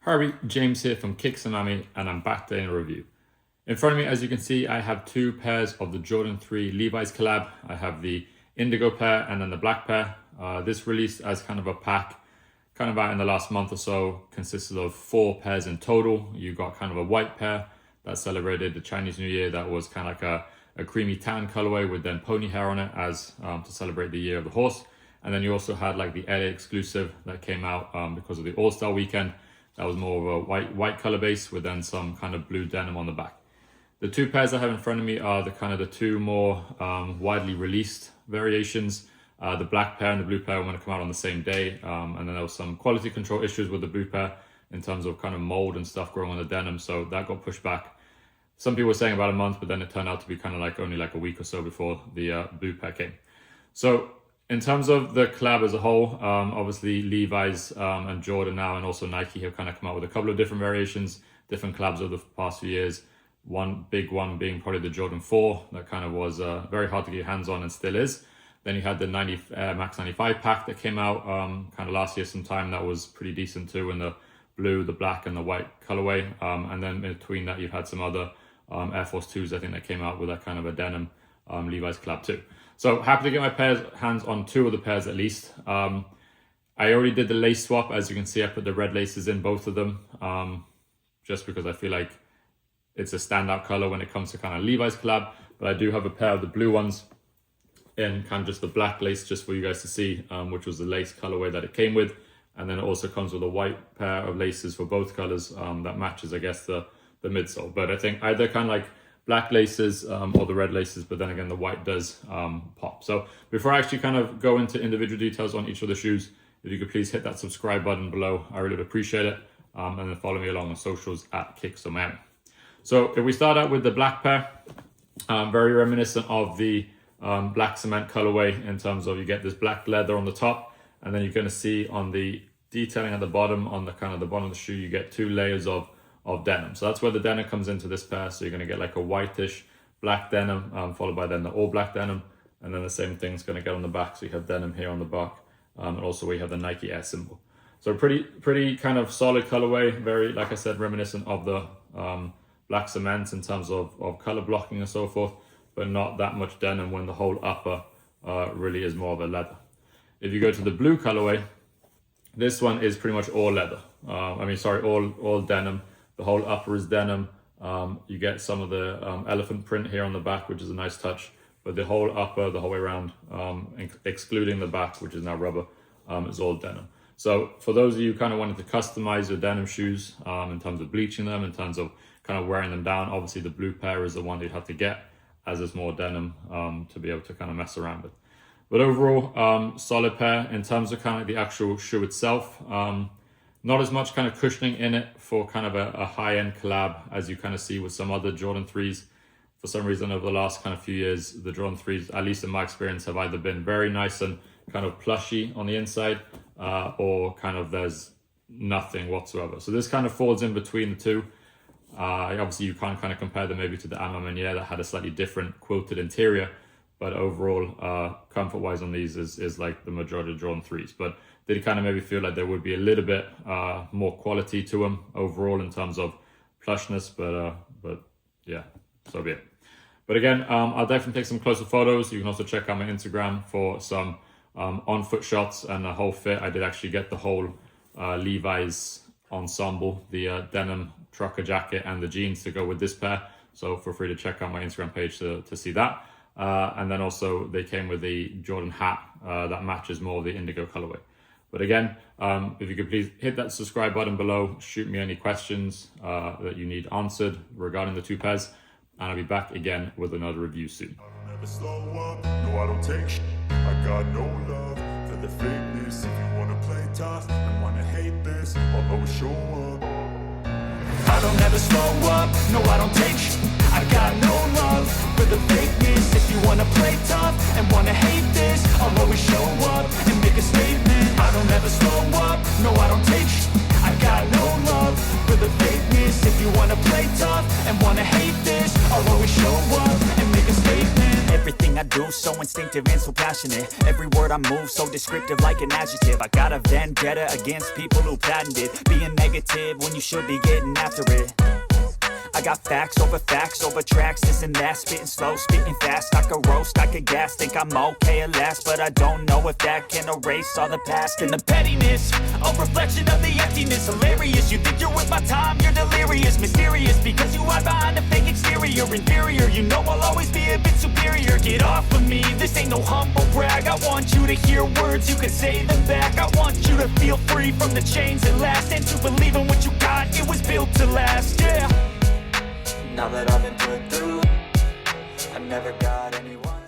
Harvey, James here from Kicks and Ami, and I'm back doing a review. In front of me, as you can see, I have two pairs of the Jordan 3 Levi's collab. I have the Indigo pair and then the black pair. This released as kind of a pack, kind of out in the last month or so, consisted of 4 pairs in total. You got kind of a white pair that celebrated the Chinese New Year that was kind of like a creamy tan colorway with then pony hair on it as to celebrate the year of the horse. And then you also had like the LA exclusive that came out because of the All-Star weekend. That was more of a white color base with then some kind of blue denim on the back. The two pairs I have in front of me are the two more widely released variations. The black pair and the blue pair were going to come out on the same day. And then there was some quality control issues with the blue pair in terms of kind of mold and stuff growing on the denim. So that got pushed back. Some people were saying about a month, but then it turned out to be kind of like only like a week or so before the blue pair came. So in terms of the collab as a whole, obviously Levi's and Jordan now and also Nike have kind of come out with a couple of different variations, different collabs over the past few years. One big one being probably the Jordan 4 that kind of was very hard to get your hands on and still is. Then you had the Max 95 pack that came out kind of last year sometime that was pretty decent too in the blue, the black and the white colorway. And then in between that you've had some other Air Force 2s I think that came out with that kind of a denim Levi's collab too. So happy to get my hands on 2 of the pairs at least. I already did the lace swap. As you can see, I put the red laces in both of them just because I feel like it's a standout color when it comes to kind of Levi's collab. But I do have a pair of the blue ones in kind of just the black lace just for you guys to see, which was the lace colorway that it came with. And then it also comes with a white pair of laces for both colors that matches, I guess, the midsole. But I think either kind of like black laces or the red laces, but then again the white does pop. So before I actually kind of go into individual details on each of the shoes, if you could please hit that subscribe button below, I really would appreciate it. And then follow me along on socials at Kicks and Ami. So if we start out with the black pair, very reminiscent of the black cement colorway in terms of you get this black leather on the top, and then you're going to see on the detailing at the bottom, on the kind of the bottom of the shoe, you get 2 layers of denim. So that's where the denim comes into this pair. So you're going to get like a whitish black denim followed by then the all black denim, and then the same thing's going to get on the back. So you have denim here on the back, and also we have the Nike Air symbol. So pretty kind of solid colorway, very, like I said, reminiscent of the black cement in terms of color blocking and so forth, but not that much denim when the whole upper really is more of a leather. If you go to the blue colorway, this one is pretty much all leather. All denim. The whole upper is denim. You get some of the elephant print here on the back, which is a nice touch. But the whole upper, the whole way around, excluding the back, which is now rubber, is all denim. So for those of you who kind of wanted to customize your denim shoes in terms of bleaching them, in terms of kind of wearing them down, obviously the blue pair is the one you'd have to get, as there's more denim to be able to kind of mess around with. But overall, solid pair. In terms of kind of the actual shoe itself, not as much kind of cushioning in it for kind of a high-end collab as you kind of see with some other Jordan 3s. For some reason over the last kind of few years, the Jordan 3s, at least in my experience, have either been very nice and kind of plushy on the inside or kind of there's nothing whatsoever. So this kind of falls in between the two. Obviously you can't kind of compare them maybe to the Ama Maniere that had a slightly different quilted interior, but overall comfort-wise on these is like the majority of Jordan 3s. But did kind of maybe feel like there would be a little bit more quality to them overall in terms of plushness, but yeah, so be it. But again, I'll definitely take some closer photos. You can also check out my Instagram for some on-foot shots and the whole fit. I did actually get the whole Levi's ensemble, the denim trucker jacket and the jeans to go with this pair. So feel free to check out my Instagram page to see that. And then also they came with the Jordan hat that matches more of the indigo colorway. But again, if you could please hit that subscribe button below, shoot me any questions that you need answered regarding the 2 pairs, and I'll be back again with another review soon. I don't ever slow up, no I don't take sh**. I got no love for the fakeness. If you wanna play tough and wanna hate this, I'll always show up. I don't ever slow up, no I don't take sh**. I got no love for the fakeness. If you wanna play tough and wanna hate this, I'll always show up and make a statement. I don't ever slow up, no I don't take sh**. I got no love for the fakeness. If you wanna play tough and wanna hate this, I'll always show up and make a statement. Everything everything I do, so instinctive and so passionate. Every word I move, so descriptive like an adjective. I got a vendetta against people who patented being negative when you should be getting after it. I got facts over tracks, this and that. Spitting slow, spitting fast. I could roast, I could gas. Think I'm okay at last, but I don't know if that can erase all the past. And the pettiness, a reflection of the emptiness. Hilarious, you think you're worth my time, you're delirious. Mysterious, because you hide behind a fake exterior. Inferior, you know I'll always be a bit superior. Get off of me, this ain't no humble brag. I want you to hear words, you can say them back. I want you to feel free from the chains that last, and to believe in what you got, it was built to last, yeah. Now that I've been put through, I never got anyone